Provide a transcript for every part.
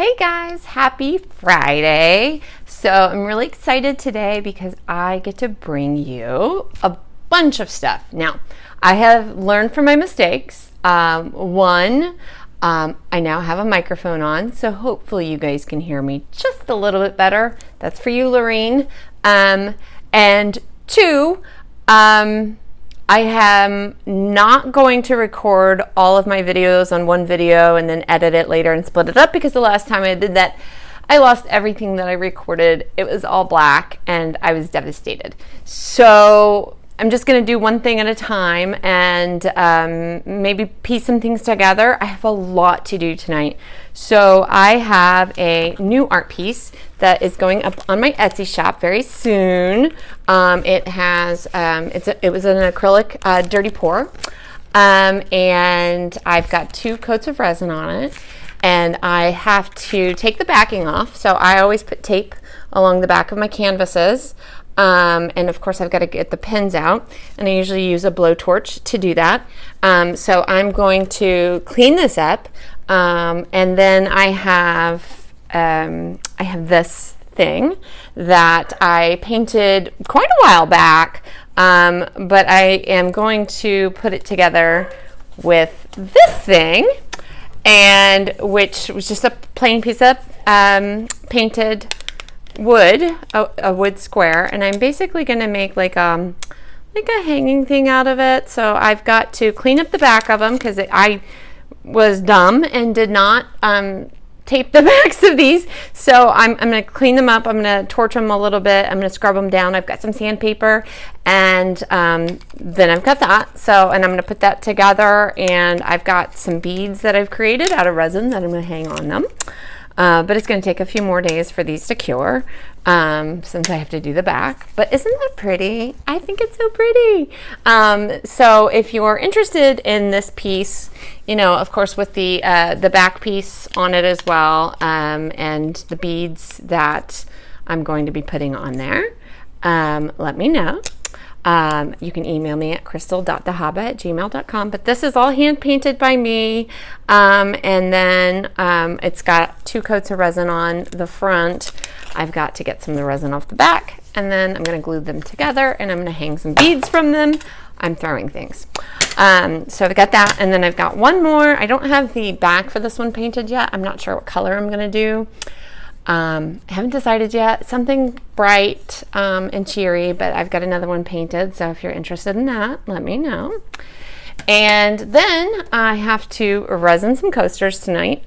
Hey guys, happy Friday. So I'm really excited today because I get to bring you a bunch of stuff. Now, I have learned from my mistakes. I now have a microphone on, so hopefully you guys can hear me just a little bit better. That's for you, Lorene. And two, I am not going to record all of my videos on one video and then edit it later and split it up, because the last time I did that, I lost everything that I recorded. It was all black and I was devastated. So I'm just going to do one thing at a time and maybe piece some things together. I have a lot to do tonight. So I have a new art piece that is going up on my Etsy shop very soon. It was an acrylic dirty pour, and I've got 2 coats of resin on it, and I have to take the backing off. So I always put tape along the back of my canvases. And of course I've got to get the pins out, and I usually use a blowtorch to do that. So I'm going to clean this up, and then I have this thing that I painted quite a while back, but I am going to put it together with this thing, and which was just a plain piece of painted wood, a wood square, and I'm basically going to make like a hanging thing out of it. So I've got to clean up the back of them because I was dumb and did not tape the backs of these. So I'm going to clean them up. I'm going to torch them a little bit. I'm going to scrub them down. I've got some sandpaper, and then I've got that. So, and I'm going to put that together, and I've got some beads that I've created out of resin that I'm going to hang on them. But it's going to take a few more days for these to cure, since I have to do the back. But isn't that pretty? I think it's so pretty. So if you're interested in this piece, you know, of course, with the back piece on it as well, and the beads that I'm going to be putting on there, let me know. You can email me at krystal.thehaba@gmail.com, but this is all hand painted by me, and then it's got 2 coats of resin on the front. I've got to get some of the resin off the back, and then I'm going to glue them together, and I'm going to hang some beads from them. I'm throwing things. So I've got that, and then I've got one more. I don't have the back for this one painted yet. I'm not sure what color I'm going to do. I haven't decided yet. Something bright and cheery, but I've got another one painted, so if you're interested in that, let me know. And then I have to resin some coasters tonight.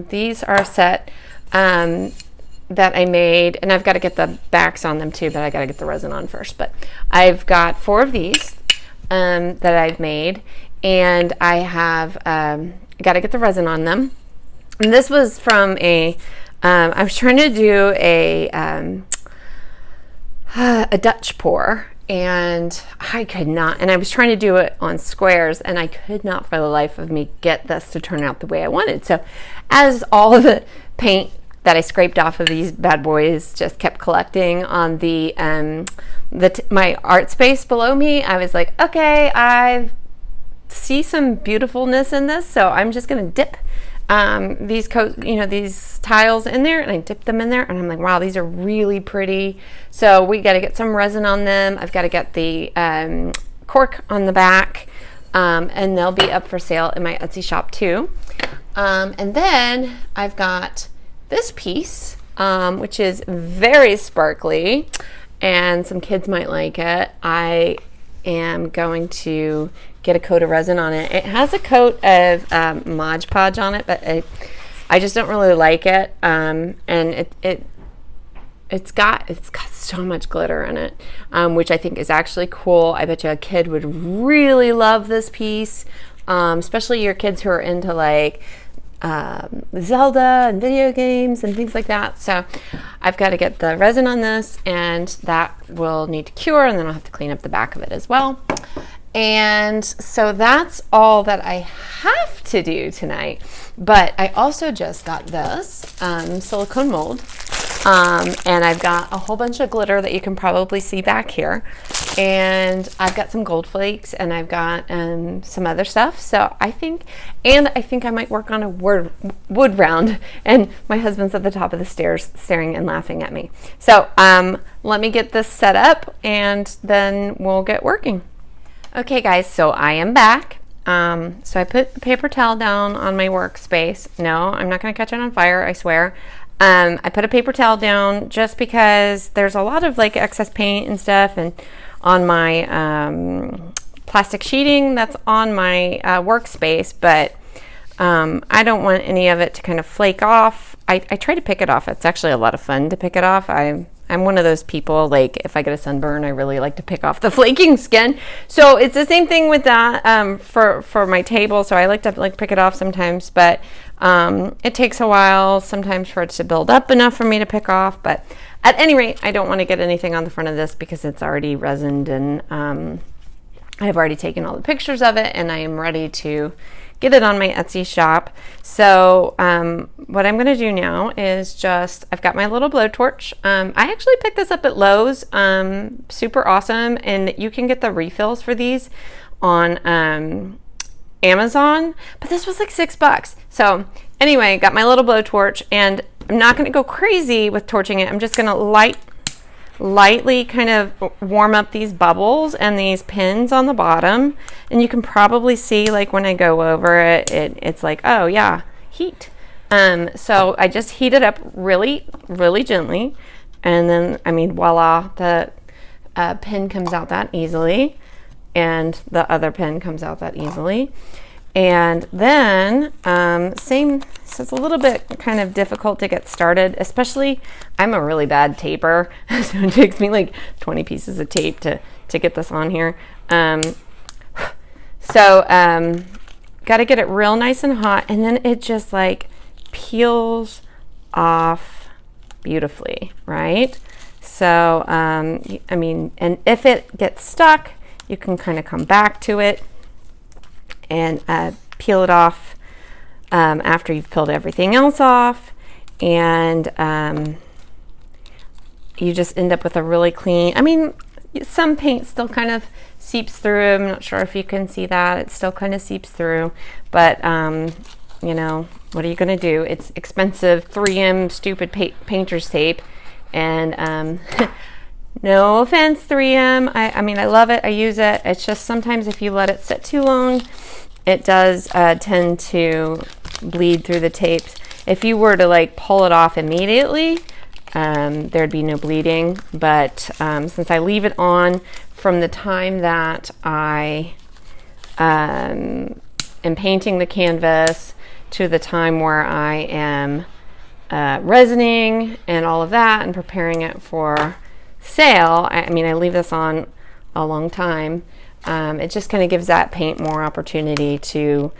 These are a set that I made, and I've got to get the backs on them too, but I got to get the resin on first. But I've got 4 of these that I've made, and I have got to get the resin on them. And this was from I was trying to do a Dutch pour, and I could not, and I was trying to do it on squares, and I could not for the life of me get this to turn out the way I wanted. So as all of the paint that I scraped off of these bad boys just kept collecting on the my art space below me, I was like, okay, I see some beautifulness in this, so I'm just going to dip these tiles in there, and I dip them in there, and I'm like, wow, these are really pretty. So we got to get some resin on them. I've got to get the cork on the back, and they'll be up for sale in my Etsy shop too. And then I've got this piece, which is very sparkly, and some kids might like it. I am going to get a coat of resin on it. It has a coat of Mod Podge on it, but I just don't really like it. And it's got so much glitter in it, which I think is actually cool. I bet you a kid would really love this piece, especially your kids who are into like Zelda and video games and things like that. So I've got to get the resin on this, and that will need to cure, and then I'll have to clean up the back of it as well. And so that's all that I have to do tonight. But I also just got this silicone mold, and I've got a whole bunch of glitter that you can probably see back here. and I've got some gold flakes, and I've got some other stuff. So I think I might work on a wood round, and my husband's at the top of the stairs staring and laughing at me. So let me get this set up, and then we'll get working. Okay guys, so I am back. So I put the paper towel down on my workspace. No, I'm not going to catch it on fire, I swear. I put a paper towel down just because there's a lot of like excess paint and stuff, and on my plastic sheeting that's on my workspace, but I don't want any of it to kind of flake off. I try to pick it off. It's actually a lot of fun to pick it off. I'm one of those people, like if I get a sunburn, I really like to pick off the flaking skin. So it's the same thing with that for my table. So I like to like pick it off sometimes, but it takes a while sometimes for it to build up enough for me to pick off. But at any rate, I don't want to get anything on the front of this because it's already resined, and I've already taken all the pictures of it, and I am ready to get it on my Etsy shop. So what I'm going to do now is I've got my little blowtorch. I actually picked this up at Lowe's, super awesome, and you can get the refills for these on Amazon, but this was like $6. So anyway, got my little blowtorch, and I'm not going to go crazy with torching it. I'm just going to lightly kind of warm up these bubbles and these pins on the bottom, and you can probably see like when I go over it, it's like, oh yeah, heat. So I just heat it up really gently, and then I mean voila, the pin comes out that easily, and the other pin comes out that easily. And then so it's a little bit kind of difficult to get started, especially I'm a really bad taper, so it takes me like 20 pieces of tape to get this on here. Got to get it real nice and hot, and then it just like peels off beautifully, right? So I mean, and if it gets stuck, you can kind of come back to it and peel it off after you've peeled everything else off, and you just end up with a really clean, I mean, some paint still kind of seeps through. I'm not sure if you can see that. It still kind of seeps through, but you know, what are you going to do? It's expensive 3M stupid painter's tape, and no offense, 3M. I mean, I love it. I use it. It's just sometimes if you let it sit too long, it does tend to bleed through the tapes. If you were to like pull it off immediately, there'd be no bleeding. But since I leave it on from the time that I am painting the canvas to the time where I am resining and all of that and preparing it for sale, I mean, I leave this on a long time. It just kind of gives that paint more opportunity to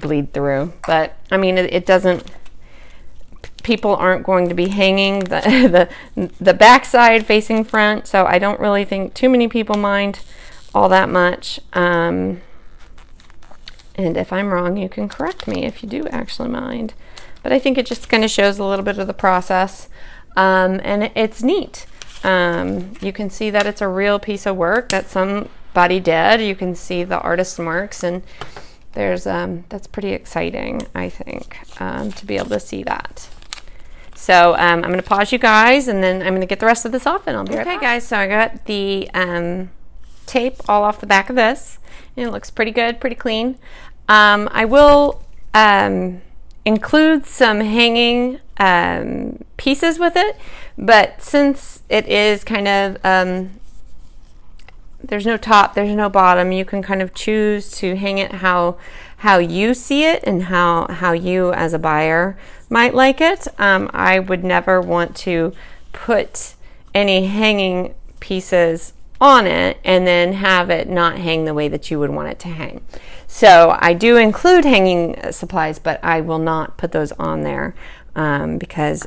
bleed through. But I mean, it doesn't, people aren't going to be hanging the backside facing front, so I don't really think too many people mind all that much. And if I'm wrong, you can correct me if you do actually mind. But I think it just kind of shows a little bit of the process, and it's neat. You can see that it's a real piece of work that somebody did. You can see the artist's marks, and there's that's pretty exciting, I think, to be able to see that. So I'm going to pause you guys, and then I'm going to get the rest of this off, and I'll be right back. Okay, guys, so I got the tape all off the back of this, and it looks pretty good, pretty clean. I will include some hanging pieces with it, but since it is kind of there's no top, there's no bottom, you can kind of choose to hang it how you see it and how you as a buyer might like it. I would never want to put any hanging pieces on it and then have it not hang the way that you would want it to hang. So I do include hanging supplies, but I will not put those on there because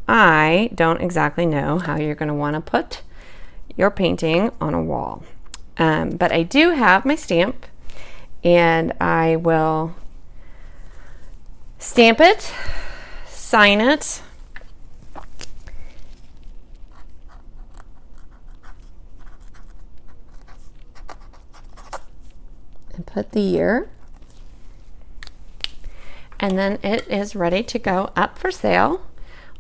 I don't exactly know how you're going to want to put your painting on a wall. But I do have my stamp, and I will stamp it, sign it, put the year. And then it is ready to go up for sale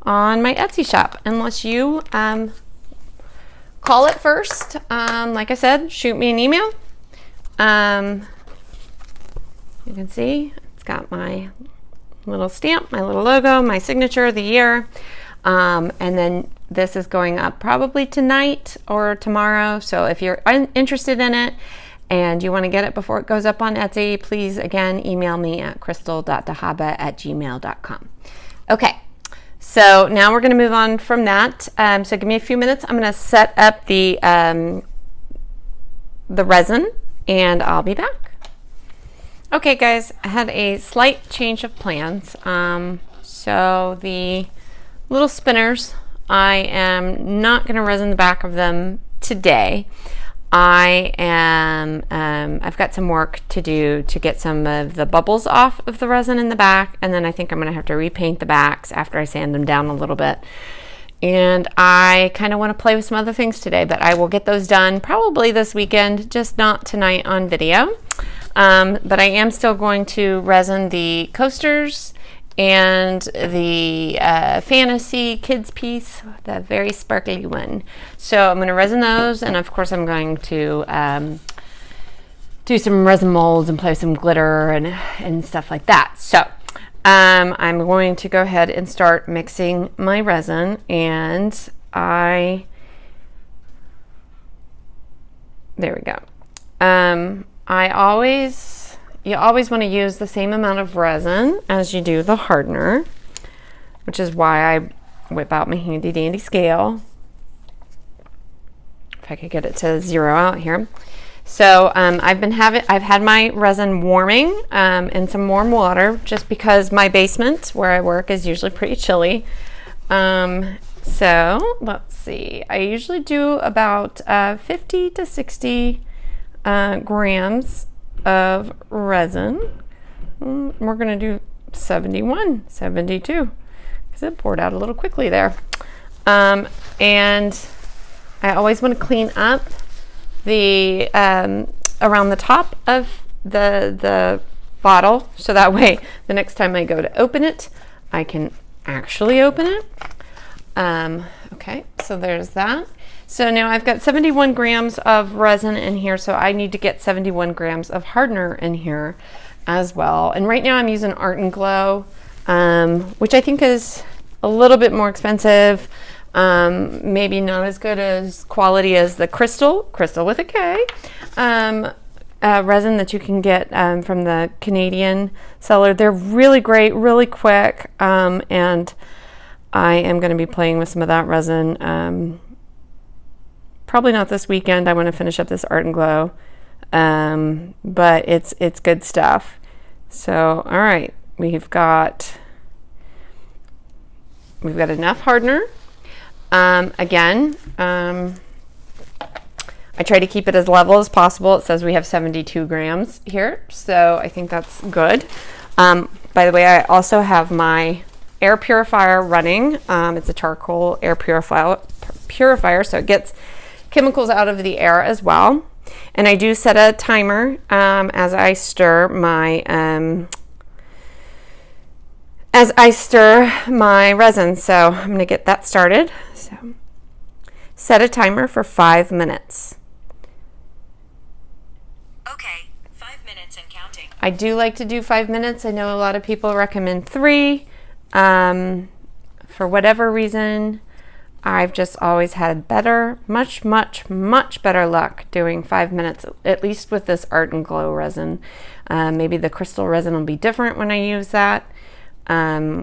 on my Etsy shop. Unless you call it first, like I said, shoot me an email. You can see it's got my little stamp, my little logo, my signature, the year. And then this is going up probably tonight or tomorrow. So if you're interested in it and you want to get it before it goes up on Etsy, please again email me at krystal.dahaba@gmail.com. Okay, so now we're going to move on from that. So give me a few minutes. I'm going to set up the resin and I'll be back. Okay guys, I had a slight change of plans. So the little spinners, I am not going to resin the back of them today. I've got some work to do to get some of the bubbles off of the resin in the back, and then I think I'm going to have to repaint the backs after I sand them down a little bit. And I kind of want to play with some other things today, but I will get those done probably this weekend, just not tonight on video. But I am still going to resin the coasters and the fantasy kids piece, the very sparkly one. So I'm going to resin those, and of course I'm going to do some resin molds and play with some glitter and stuff like that. So I'm going to go ahead and start mixing my resin, and there we go. You always want to use the same amount of resin as you do the hardener, which is why I whip out my handy dandy scale. If I could get it to 0 out here. So I've had my resin warming in some warm water, just because my basement where I work is usually pretty chilly. So let's see, I usually do about 50 to 60 grams of resin. We're going to do 71, 72 because it poured out a little quickly there. And I always want to clean up the around the top of the bottle, so that way the next time I go to open it, I can actually open it. Okay, so there's that. So now I've got 71 grams of resin in here, so I need to get 71 grams of hardener in here as well. And right now I'm using Art and Glow, which I think is a little bit more expensive, maybe not as good as quality as the Krystal with a K, resin that you can get from the Canadian seller. They're really great, really quick, and I am going to be playing with some of that resin. Probably not this weekend. I want to finish up this Art and Glow, but it's good stuff. So all right, we've got enough hardener. Again, I try to keep it as level as possible. It says we have 72 grams here, so I think that's good. By the way, I also have my air purifier running. It's a charcoal air purifier, so it gets chemicals out of the air as well. And I do set a timer as I stir my resin. So I'm going to get that started. So set a timer for 5 minutes. Okay, 5 minutes and counting. I do like to do 5 minutes. I know a lot of people recommend 3. For whatever reason, I've just always had much better luck doing 5 minutes, at least with this Art and Glow resin. Maybe the Krystal resin will be different when I use that.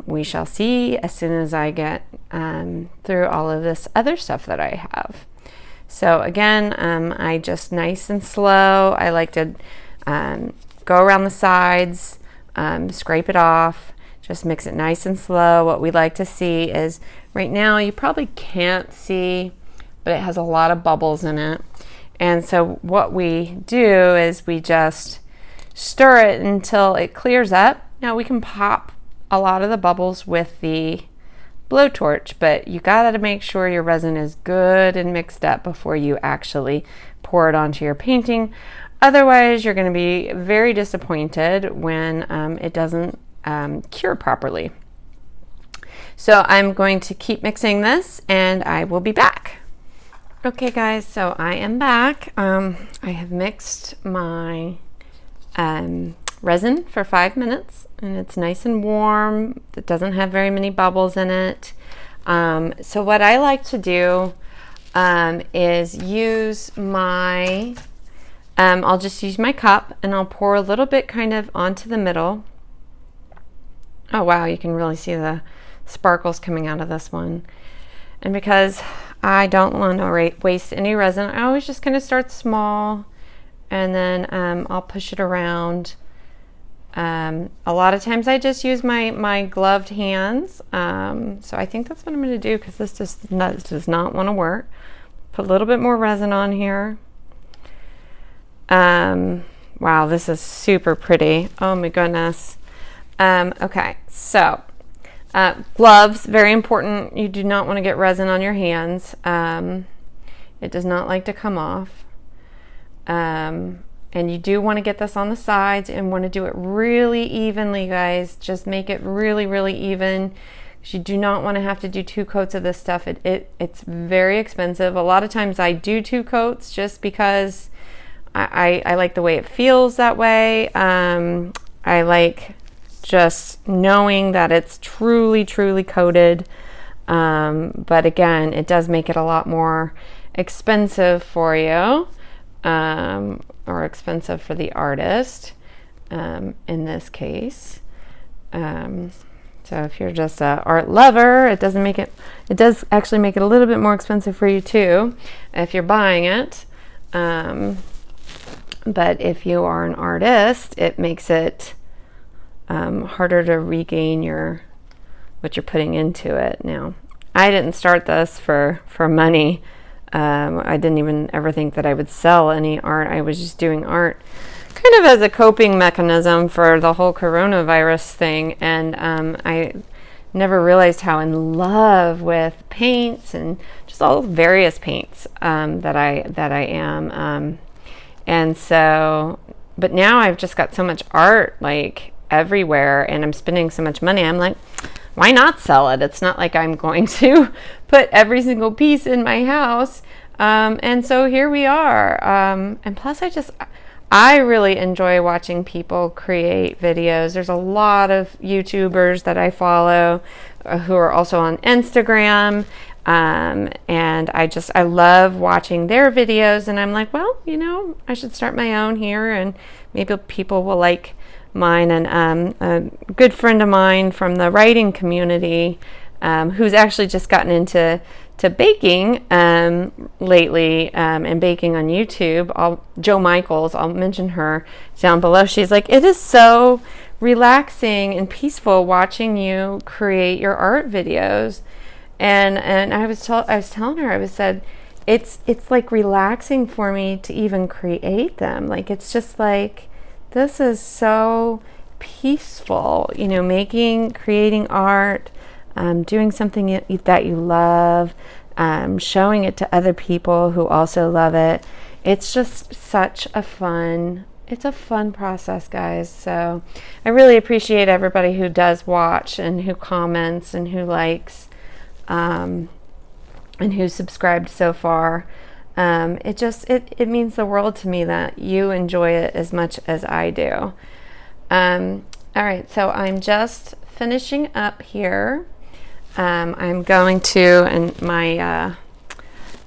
We shall see as soon as I get through all of this other stuff that I have. So again, I just nice and slow. I like to go around the sides, scrape it off. Just mix it nice and slow. What we like to see is, right now you probably can't see, but it has a lot of bubbles in it. And so what we do is we just stir it until it clears up. Now we can pop a lot of the bubbles with the blowtorch, but you gotta make sure your resin is good and mixed up before you actually pour it onto your painting. Otherwise, you're going to be very disappointed when it doesn't cure properly. So I'm going to keep mixing this and I will be back. Okay guys, so I am back. I have mixed my resin for 5 minutes and it's nice and warm. It doesn't have very many bubbles in it. So what I like to do is use my, I'll just use my cup and I'll pour a little bit kind of onto the middle. Oh wow, you can really see the sparkles coming out of this one. And because I don't want to waste any resin, I always just kind of start small and then I'll push it around. A lot of times I just use my gloved hands. So I think that's what I'm going to do because this just does not want to work. Put a little bit more resin on here. Wow, this is super pretty. Oh my goodness. Okay, so gloves, very important. You do not want to get resin on your hands. It does not like to come off. And you do want to get this on the sides and want to do it really evenly, guys. Just make it really, really even. You do not want to have to do 2 coats of this stuff. It's very expensive. A lot of times I do 2 coats just because I like the way it feels that way. I like just knowing that it's truly, truly coated. But again, it does make it a lot more expensive for you, or expensive for the artist, in this case. So if you're just an art lover, it does actually make it a little bit more expensive for you too, if you're buying it. But if you are an artist, it makes it harder to regain what you're putting into it. Now, I didn't start this for money. I didn't even ever think that I would sell any art. I was just doing art kind of as a coping mechanism for the whole coronavirus thing. And I never realized how in love with paints and just all various paints that I am. And so, but now I've just got so much art like everywhere and I'm spending so much money. I'm like, why not sell it? It's not like I'm going to put every single piece in my house. And so here we are. And plus I really enjoy watching people create videos. There's a lot of YouTubers that I follow who are also on Instagram. And I love watching their videos and I'm like, well, I should start my own here and maybe people will like mine. And a good friend of mine from the writing community, who's actually just gotten into baking lately, and baking on YouTube, Joe Michaels, I'll mention her down below. She's like, it is so relaxing and peaceful watching you create your art videos. And I was telling her, I said, it's like relaxing for me to even create them. Like, it's just like, this is so peaceful, creating art, doing something that you love, showing it to other people who also love it. It's just such a fun process, guys. So I really appreciate everybody who does watch and who comments and who likes, and who's subscribed so far. It means the world to me that you enjoy it as much as I do. All right, so I'm just finishing up here. I'm going to, and my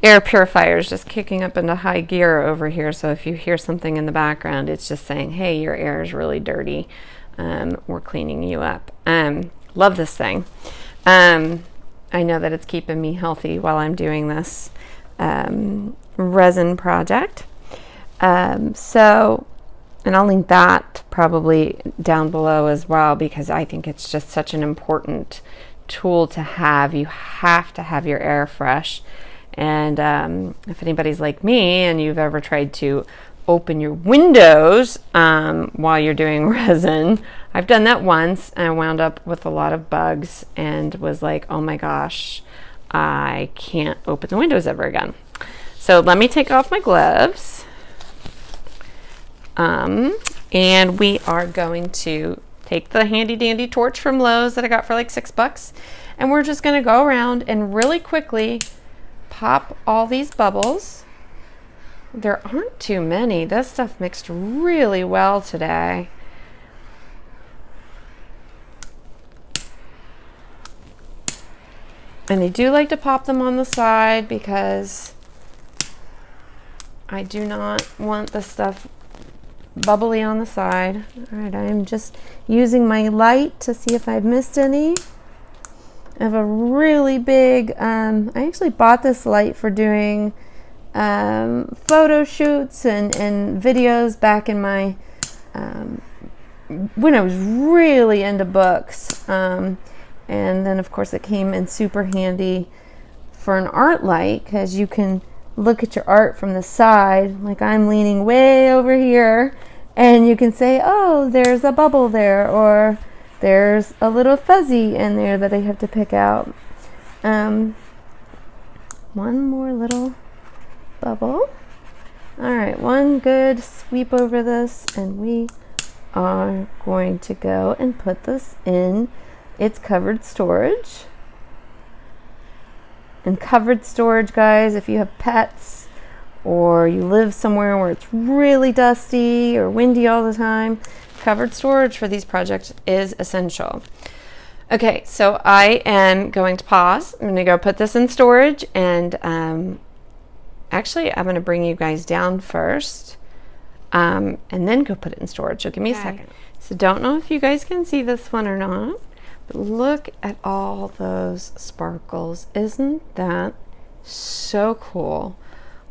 air purifier is just kicking up into high gear over here. So if you hear something in the background, it's just saying, hey, your air is really dirty. We're cleaning you up. Love this thing. I know that it's keeping me healthy while I'm doing this resin project. And I'll link that probably down below as well, because I think it's just such an important tool to have. You have to have your air fresh. And if anybody's like me and you've ever tried to open your windows while you're doing resin, I've done that once and I wound up with a lot of bugs and was like, oh my gosh, I can't open the windows ever again. So let me take off my gloves. And we are going to take the handy dandy torch from Lowe's that I got for like $6, and we're just going to go around and really quickly pop all these bubbles. There aren't too many. This stuff mixed really well today. And I do like to pop them on the side because I do not want the stuff bubbly on the side. All right, I'm just using my light to see if I've missed any. I have a really big, I actually bought this light for doing photo shoots and videos back in my, when I was really into books. And then of course it came in super handy for an art light because you can look at your art from the side, like I'm leaning way over here, and you can say, oh, there's a bubble there, or there's a little fuzzy in there that I have to pick out. One more little bubble. All right, one good sweep over this, and we are going to go and put this in its covered storage. And covered storage, guys, if you have pets or you live somewhere where it's really dusty or windy all the time, covered storage for these projects is essential. Okay, so I am going to pause. I'm going to go put this in storage, and actually I'm going to bring you guys down first and then go put it in storage. So give me a second. So don't know if you guys can see this one or not. Look at all those sparkles. Isn't that so cool?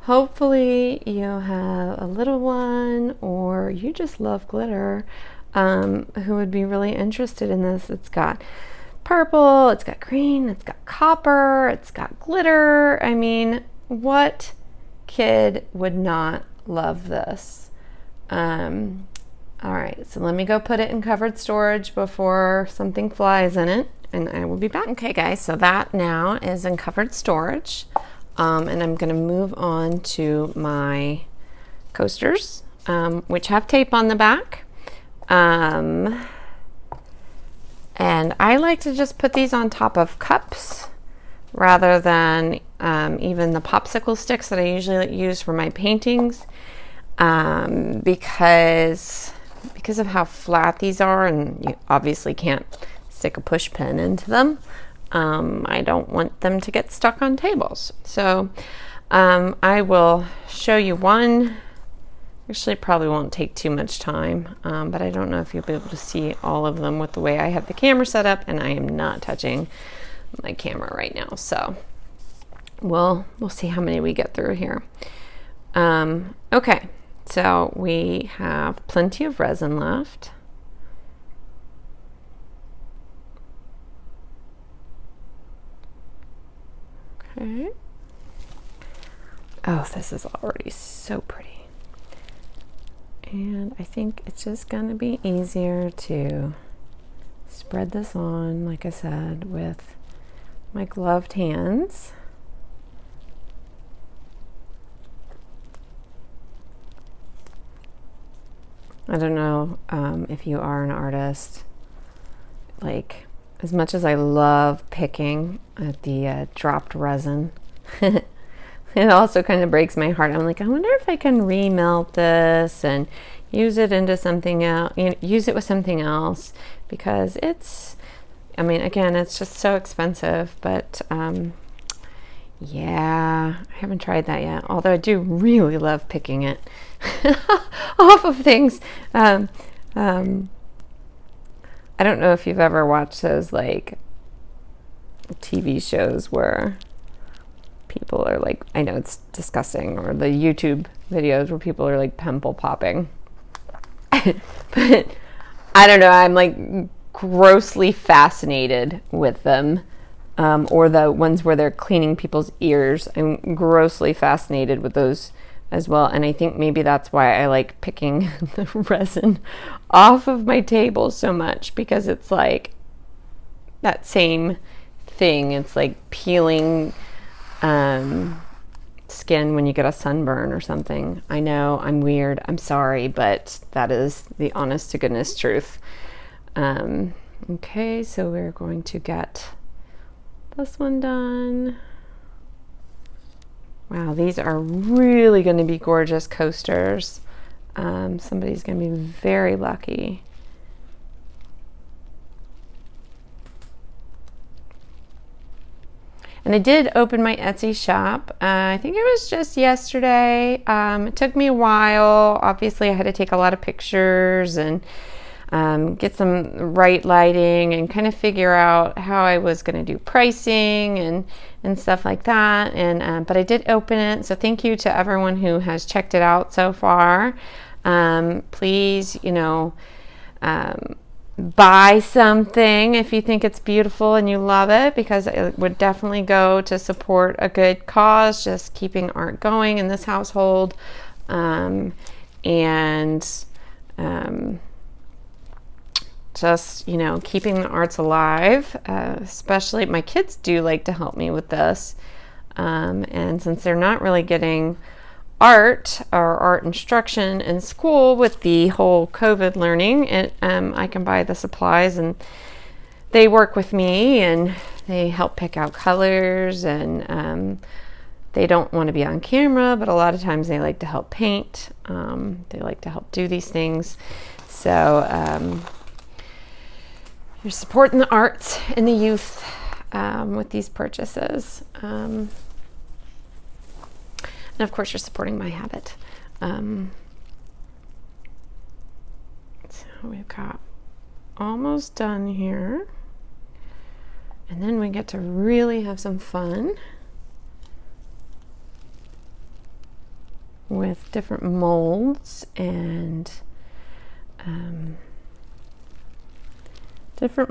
Hopefully you have a little one, or you just love glitter, who would be really interested in this. It's got purple, it's got green, it's got copper, it's got glitter. I mean, what kid would not love this? All right, so let me go put it in covered storage before something flies in it, and I will be back. Okay, guys, so that now is in covered storage, and I'm going to move on to my coasters, which have tape on the back, and I like to just put these on top of cups rather than even the popsicle sticks that I usually use for my paintings, because of how flat these are, and you obviously can't stick a push pin into them. I don't want them to get stuck on tables. So I will show you one. Actually, probably won't take too much time, but I don't know if you'll be able to see all of them with the way I have the camera set up, and I am not touching my camera right now. So we'll see how many we get through here. Okay. So we have plenty of resin left. Okay. Oh, this is already so pretty. And I think it's just going to be easier to spread this on, like I said, with my gloved hands. I don't know if you are an artist. Like, as much as I love picking at the dropped resin, it also kind of breaks my heart. I'm like, I wonder if I can remelt this and use it into something else, use it with something else, because it's, I mean, again, it's just so expensive, but yeah, I haven't tried that yet, although I do really love picking it off of things. I don't know if you've ever watched those like TV shows where people are like, I know it's disgusting, or the YouTube videos where people are like pimple popping. But I don't know, I'm like grossly fascinated with them. Or the ones where they're cleaning people's ears. I'm grossly fascinated with those as well. And I think maybe that's why I like picking the resin off of my table so much, because it's like that same thing. It's like peeling skin when you get a sunburn or something. I know I'm weird. I'm sorry, but that is the honest to goodness truth. Okay, so we're going to get this one done. Wow, these are really going to be gorgeous coasters. Somebody's going to be very lucky. And I did open my Etsy shop. I think it was just yesterday. It took me a while. Obviously, I had to take a lot of pictures and get some right lighting and kind of figure out how I was going to do pricing and stuff like that. And but I did open it. So thank you to everyone who has checked it out so far. Please, buy something if you think it's beautiful and you love it, because it would definitely go to support a good cause, just keeping art going in this household, just keeping the arts alive. Especially my kids do like to help me with this, and since they're not really getting art or art instruction in school with the whole COVID learning, I can buy the supplies and they work with me and they help pick out colors, and they don't want to be on camera, but a lot of times they like to help paint. They like to help do these things. So you're supporting the arts and the youth with these purchases. And of course, you're supporting my habit. So we've got almost done here. And then we get to really have some fun with different molds and different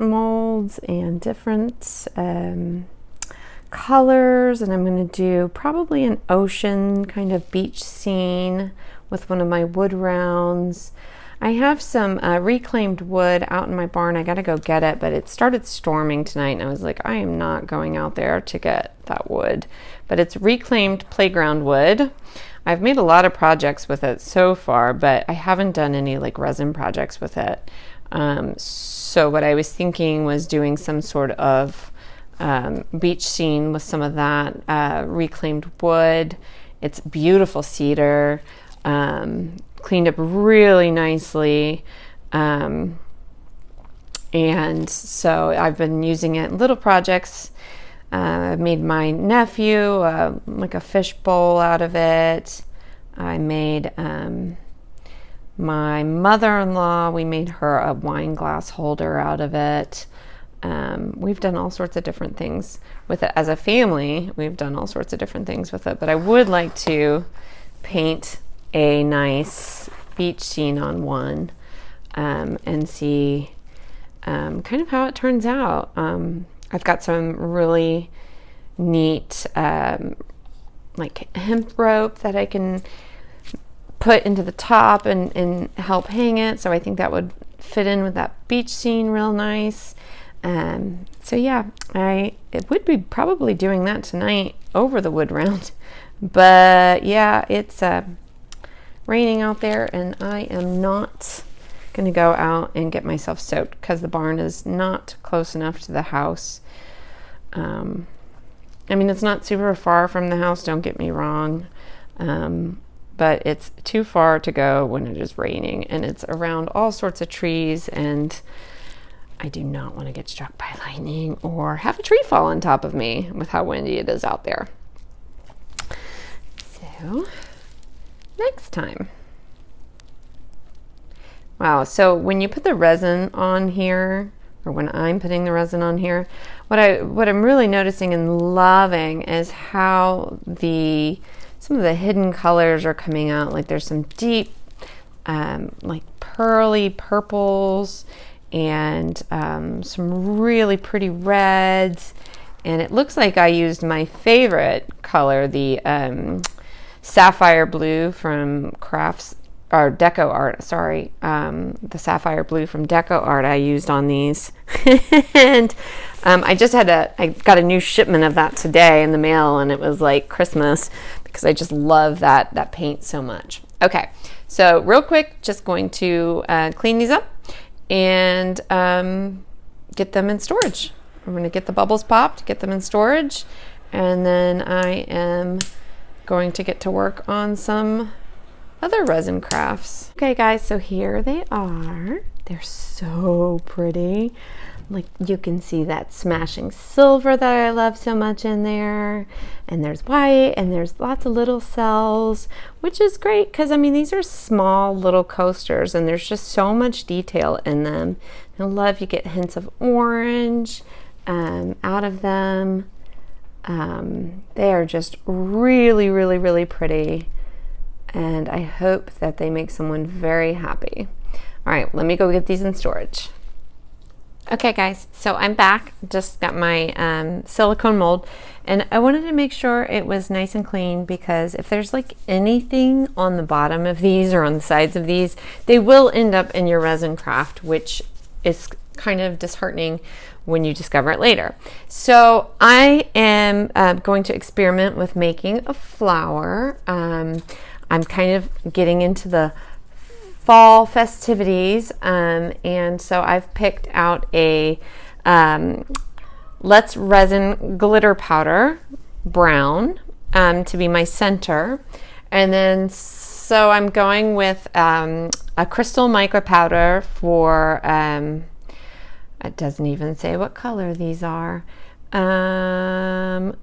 colors. And I'm going to do probably an ocean kind of beach scene with one of my wood rounds. I have some reclaimed wood out in my barn. I got to go get it, but it started storming tonight and I was like, I am not going out there to get that wood. But it's reclaimed playground wood. I've made a lot of projects with it so far, but I haven't done any like resin projects with it. So what I was thinking was doing some sort of beach scene with some of that reclaimed wood. It's beautiful cedar, cleaned up really nicely, and so I've been using it in little projects. I've made my nephew like a fish bowl out of it. I made my mother-in-law, we made her a wine glass holder out of it. We've done all sorts of different things with it as a family. We've done all sorts of different things with it, but I would like to paint a nice beach scene on one, and see kind of how it turns out. I've got some really neat like hemp rope that I can put into the top and help hang it, so I think that would fit in with that beach scene real nice. So yeah, it would be probably doing that tonight over the wood round, but yeah, it's raining out there and I am not going to go out and get myself soaked because the barn is not close enough to the house. I mean, it's not super far from the house, don't get me wrong, but it's too far to go when it is raining and it's around all sorts of trees, and I do not want to get struck by lightning or have a tree fall on top of me with how windy it is out there. So, next time. Wow, so when you put the resin on here, or when I'm putting the resin on here, what I'm really noticing and loving is how some of the hidden colors are coming out. Like there's some deep, like pearly purples, and some really pretty reds, and it looks like I used my favorite color, the sapphire blue from Deco Art. Sorry, the sapphire blue from Deco Art I used on these, and I got a new shipment of that today in the mail, and it was like Christmas because because I just love that paint so much. Okay, so real quick, just going to clean these up and get them in storage. I'm going to get the bubbles popped, get them in storage, and then I am going to get to work on some other resin crafts. Okay guys, so here they are. They're so pretty. Like, you can see that smashing silver that I love so much in there, and there's white, and there's lots of little cells, which is great because I mean these are small little coasters and there's just so much detail in them. I love, you get hints of orange out of them. They are just really, really, really pretty, and I hope that they make someone very happy. All right, let me go get these in storage. Okay guys, so I'm back. Just got my silicone mold, and I wanted to make sure it was nice and clean because if there's like anything on the bottom of these or on the sides of these, they will end up in your resin craft, which is kind of disheartening when you discover it later. So I am going to experiment with making a flower. I'm kind of getting into the fall festivities, and so I've picked out a Let's Resin glitter powder brown to be my center, and then so I'm going with a Krystal micro powder for it doesn't even say what color these are.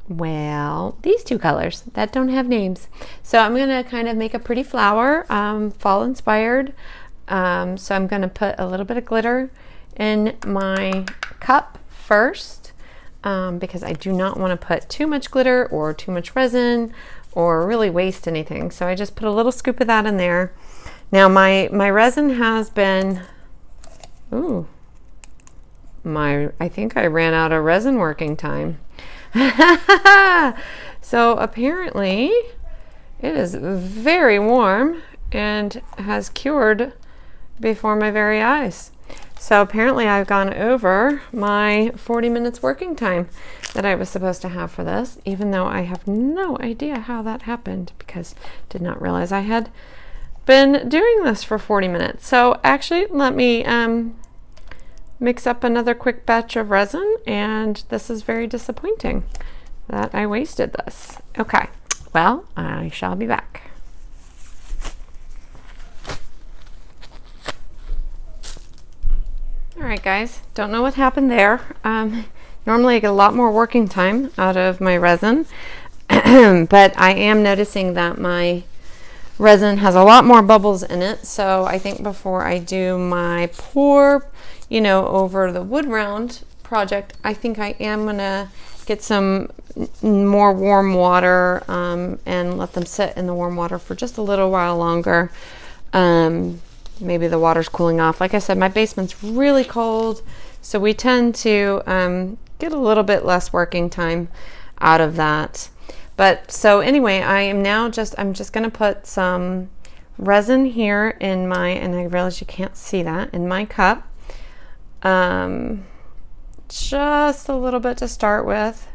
Well, these two colors that don't have names. So I'm gonna kind of make a pretty flower, fall inspired. So I'm gonna put a little bit of glitter in my cup first, because I do not want to put too much glitter or too much resin or really waste anything. So I just put a little scoop of that in there. Now my resin has been, I think I ran out of resin working time. So apparently it is very warm and has cured before my very eyes. So apparently I've gone over my 40 minutes working time that I was supposed to have for this, even though I have no idea how that happened because I did not realize I had been doing this for 40 minutes. So actually let me mix up another quick batch of resin, and this is very disappointing that I wasted this. Okay, well, I shall be back. All right guys, don't know what happened there. Normally I get a lot more working time out of my resin, but I am noticing that my resin has a lot more bubbles in it, so I think before I do my pour, you know, over the wood round project, I think I am gonna get some more warm water and let them sit in the warm water for just a little while longer. Maybe the water's cooling off. Like I said, my basement's really cold, so we tend to get a little bit less working time out of that. But so anyway, I'm just gonna put some resin here in my, and I realize you can't see that, in my cup. Just a little bit to start with,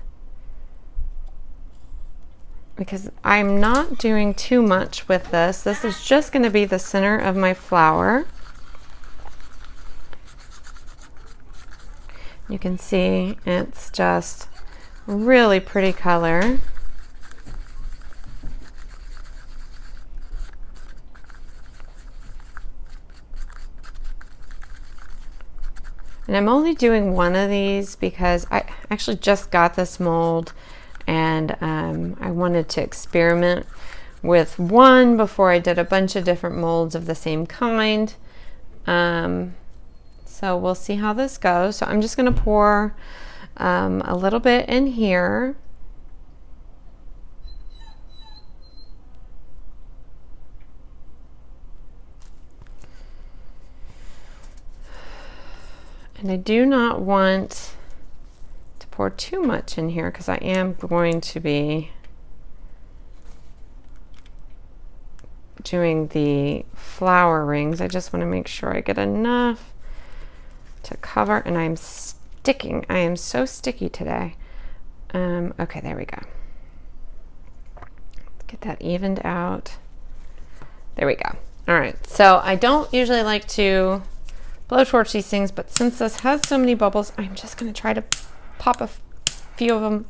because I'm not doing too much with this. This is just going to be the center of my flower. You can see it's just really pretty color. And I'm only doing one of these because I actually just got this mold, and I wanted to experiment with one before I did a bunch of different molds of the same kind. So we'll see how this goes. So I'm just going to pour a little bit in here. And I do not want to pour too much in here because I am going to be doing the flower rings. I just want to make sure I get enough to cover, and I'm sticking. I am so sticky today. Okay, there we go. Get that evened out. There we go. All right, so I don't usually like to blowtorch these things, but since this has so many bubbles, I'm just going to try to pop a few of them.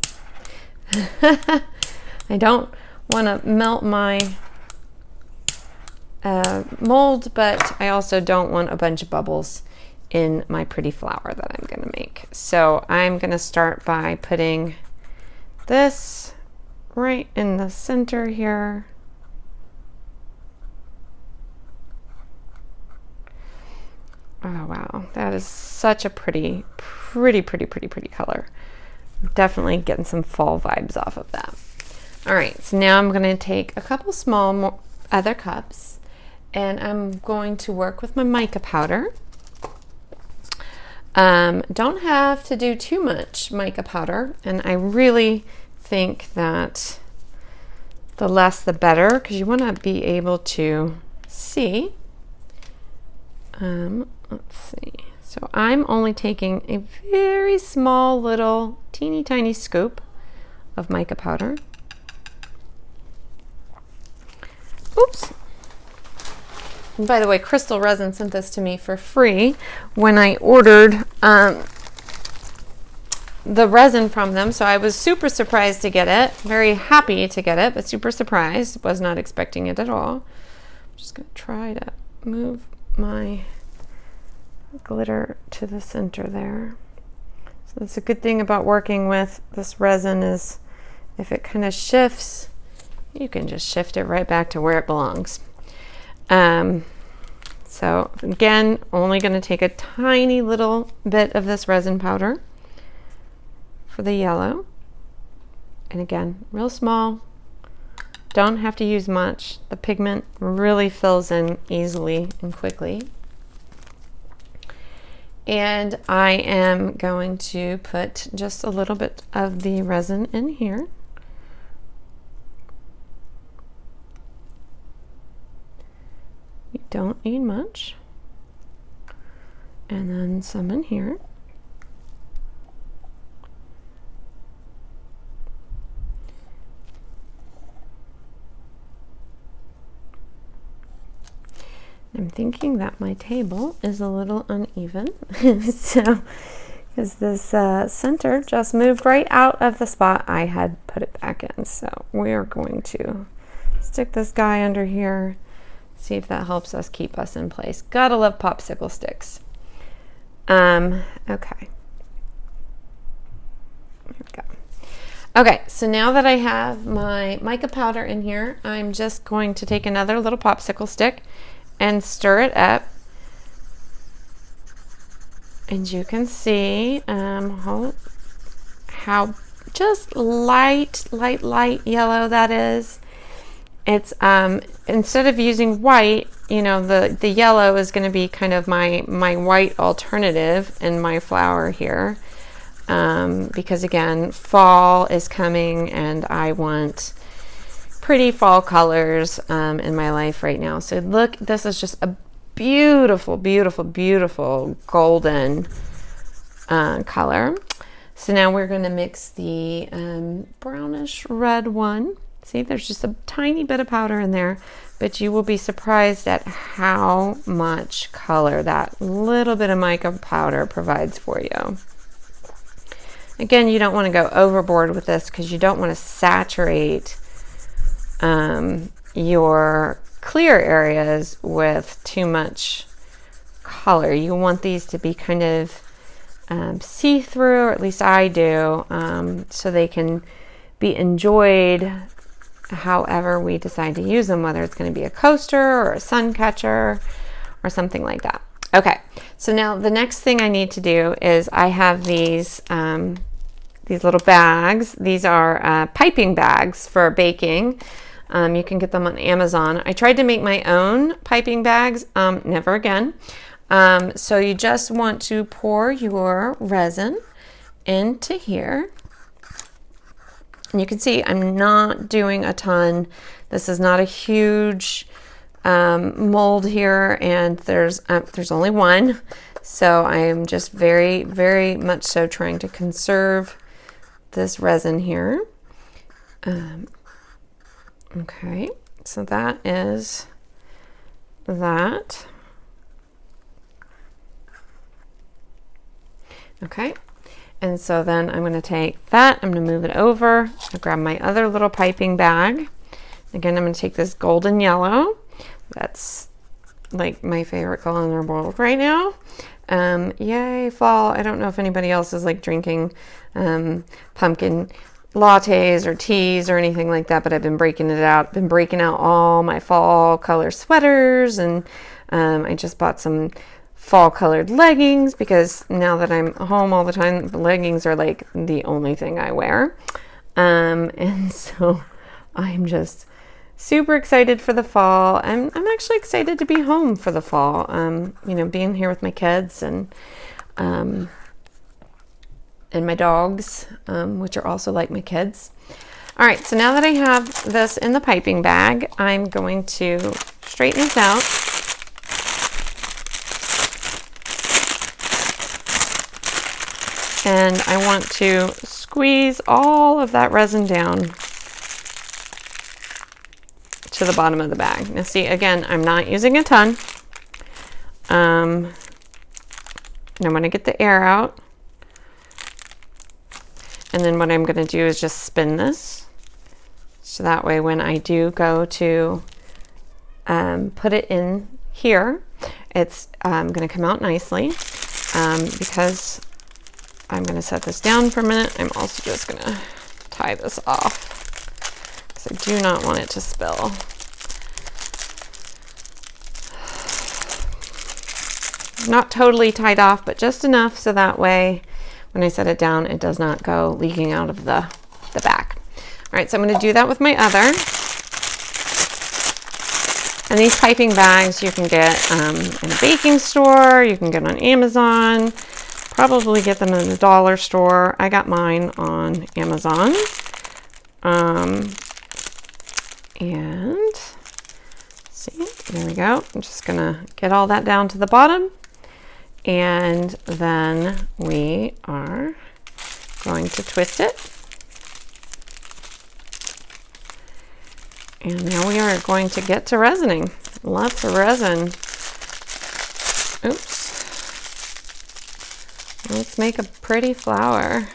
I don't want to melt my mold, but I also don't want a bunch of bubbles in my pretty flower that I'm going to make. So I'm going to start by putting this right in the center here. Oh wow, that is such a pretty color. Definitely getting some fall vibes off of that. All right, so now I'm going to take a couple small other cups, and I'm going to work with my mica powder. Don't have to do too much mica powder, and I really think that the less the better, because you want to be able to see. Let's see. So I'm only taking a very small little teeny tiny scoop of mica powder. Oops. And by the way, Krystal Resin sent this to me for free when I ordered the resin from them. So I was super surprised to get it. Very happy to get it, but super surprised. Was not expecting it at all. I'm just going to try to move my glitter to the center there. So that's a good thing about working with this resin is if it kind of shifts, you can just shift it right back to where it belongs. So again, only going to take a tiny little bit of this resin powder for the yellow. And again, real small. Don't have to use much. The pigment really fills in easily and quickly. And I am going to put just a little bit of the resin in here. You don't need much. And then some in here. I'm thinking that my table is a little uneven, so because this center just moved right out of the spot I had put it back in. So we are going to stick this guy under here, see if that helps us keep us in place. Gotta love popsicle sticks. Okay. There we go. Okay, so now that I have my mica powder in here, I'm just going to take another little popsicle stick and stir it up. And you can see how just light yellow that is. It's instead of using white, you know, the yellow is going to be kind of my white alternative in my flower here. Because again, fall is coming and I want pretty fall colors in my life right now. So look, this is just a beautiful golden color. So now we're going to mix the brownish red one. See, there's just a tiny bit of powder in there, but you will be surprised at how much color that little bit of mica powder provides for you. Again, you don't want to go overboard with this because you don't want to saturate your clear areas with too much color. You want these to be kind of see-through, or at least I do, so they can be enjoyed however we decide to use them, whether it's going to be a coaster or a sun catcher or something like that. Okay, so now the next thing I need to do is I have these little bags. These are piping bags for baking. You can get them on Amazon. I tried to make my own piping bags, never again. So you just want to pour your resin into here. And you can see I'm not doing a ton. This is not a huge mold here, and there's only one. So I am just very much so trying to conserve this resin here. Okay, so that is that. Okay, and so then I'm going to take that, I'm going to move it over, I'll grab my other little piping bag. Again, I'm going to take this golden yellow. That's like my favorite color in the world right now. Yay, fall. I don't know if anybody else is like drinking pumpkin lattes or teas or anything like that, but I've been breaking it out. Been breaking out all my fall color sweaters, and I just bought some fall colored leggings because now that I'm home all the time, the leggings are like the only thing I wear. And so I'm just super excited for the fall. I'm actually excited to be home for the fall. You know, being here with my kids and my dogs, which are also like my kids. All right, so now that I have this in the piping bag, I'm going to straighten this out. And I want to squeeze all of that resin down to the bottom of the bag. Now see, again, I'm not using a ton. And I'm going to get the air out. And then what I'm going to do is just spin this. So that way when I do go to put it in here, it's going to come out nicely. Because I'm going to set this down for a minute, I'm also just going to tie this off because I do not want it to spill. Not totally tied off, but just enough so that way when I set it down, it does not go leaking out of the back. All right, so I'm going to do that with my other. And these piping bags you can get in a baking store, you can get on Amazon, probably get them in the dollar store. I got mine on Amazon. And see, there we go. I'm just going to get all that down to the bottom. And then we are going to twist it. And now we are going to get to resining. Lots of resin. Oops. Let's make a pretty flower.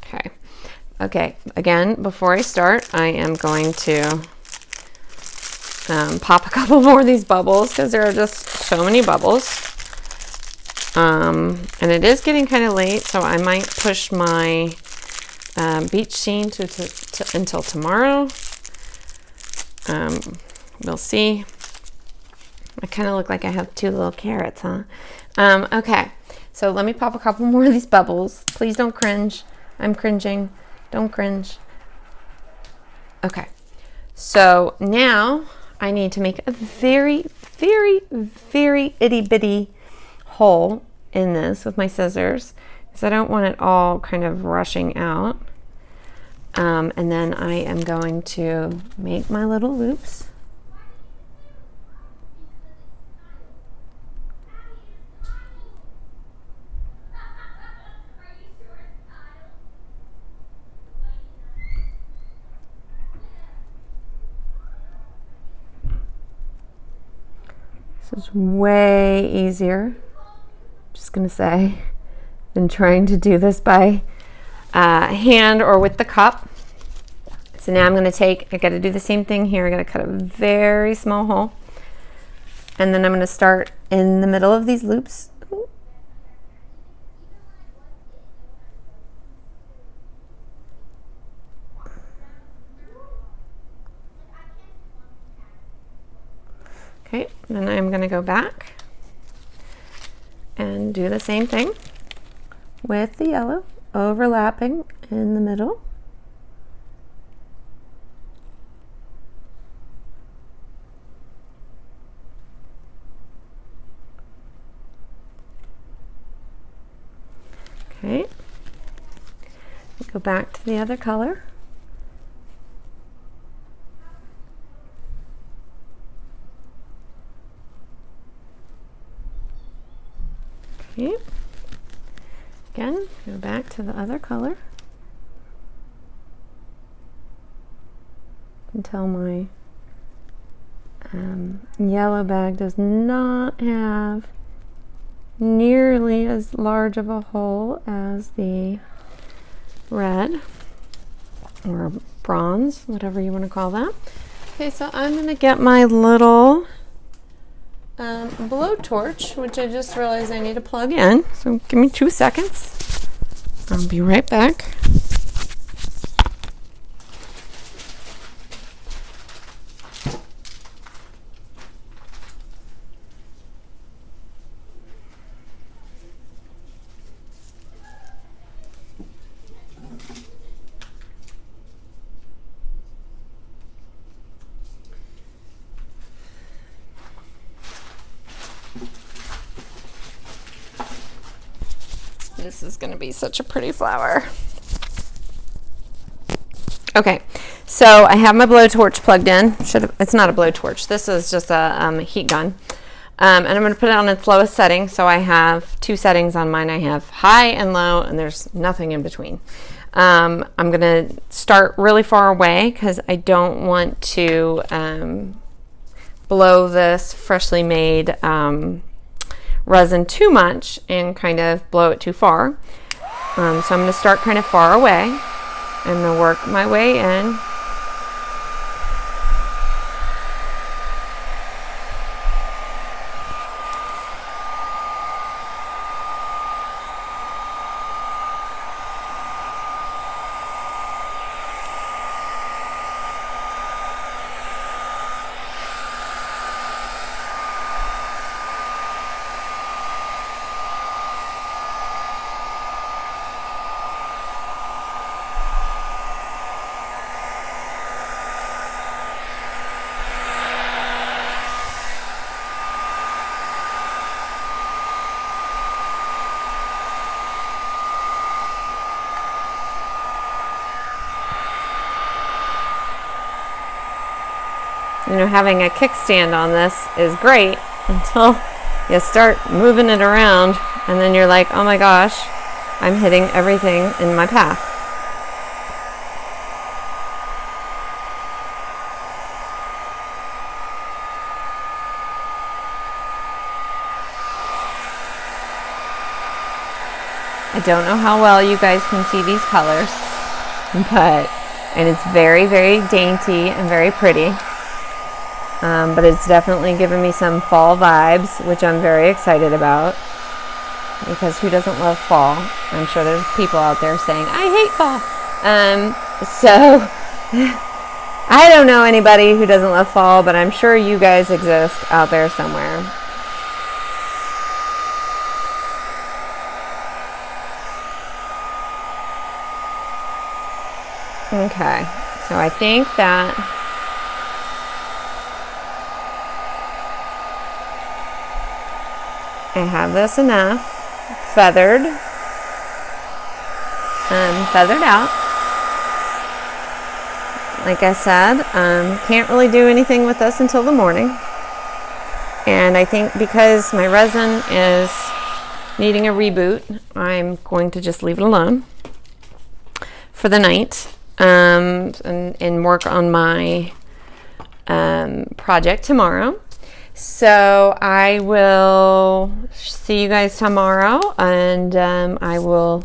Okay. Okay, again, before I start, I am going to pop a couple more of these bubbles because there are just so many bubbles. And it is getting kind of late, so I might push my beach scene until tomorrow. We'll see. I kind of look like I have two little carrots, huh? Okay, so let me pop a couple more of these bubbles. Please don't cringe. I'm cringing. Don't cringe. Okay, so now I need to make a very, very, very itty bitty hole in this with my scissors because I don't want it all kind of rushing out. And then I am going to make my little loops. This is way easier, just gonna say, than trying to do this by hand or with the cup. So now I'm gonna I gotta do the same thing here. I gotta cut a very small hole. And then I'm gonna start in the middle of these loops. Okay, then I'm going to go back and do the same thing with the yellow, overlapping in the middle. Okay, go back to the other color. Okay. Again, go back to the other color until my yellow bag does not have nearly as large of a hole as the red or bronze, whatever you want to call that. Okay, so I'm going to get my little blowtorch, which I just realized I need to plug in. So give me 2 seconds. I'll be right back. This is going to be such a pretty flower. Okay, so I have my blowtorch plugged in. It's not a blowtorch. This is just a heat gun. And I'm going to put it on its lowest setting. So I have 2 settings on mine. I have high and low, and there's nothing in between. I'm going to start really far away because I don't want to blow this freshly made resin too much and kind of blow it too far. So I'm going to start kind of far away. I'm going to work my way in. You know, having a kickstand on this is great until you start moving it around and then you're like, oh my gosh, I'm hitting everything in my path. I don't know how well you guys can see these colors, and it's very, very dainty and very pretty. But it's definitely given me some fall vibes, which I'm very excited about, because who doesn't love fall? I'm sure there's people out there saying, I hate fall. So I don't know anybody who doesn't love fall, but I'm sure you guys exist out there somewhere. Okay, so I think that I have this enough feathered and feathered out. Like I said, can't really do anything with this until the morning. And I think because my resin is needing a reboot, I'm going to just leave it alone for the night, and work on my project tomorrow. So I will see you guys tomorrow, and I'll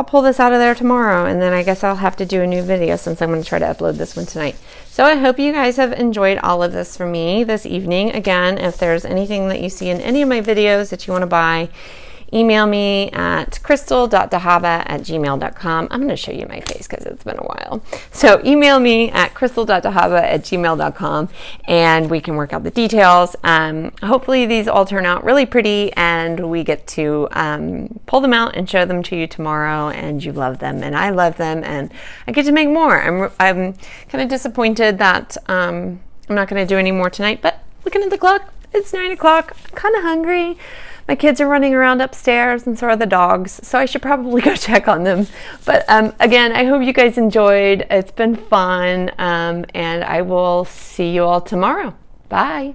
pull this out of there tomorrow, and then I guess I'll have to do a new video since I'm going to try to upload this one tonight. So I hope you guys have enjoyed all of this for me this evening. Again, if there's anything that you see in any of my videos that you want to buy, email me at krystal.dahaba@gmail.com. I'm going to show you my face because it's been a while. So email me at krystal.dahaba@gmail.com and we can work out the details. Hopefully these all turn out really pretty and we get to pull them out and show them to you tomorrow, and you love them and I love them and I get to make more. I'm kind of disappointed that I'm not going to do any more tonight, but looking at the clock, it's 9 o'clock. I'm kind of hungry. My kids are running around upstairs and so are the dogs, so I should probably go check on them. But again, I hope you guys enjoyed. It's been fun, and I will see you all tomorrow. Bye.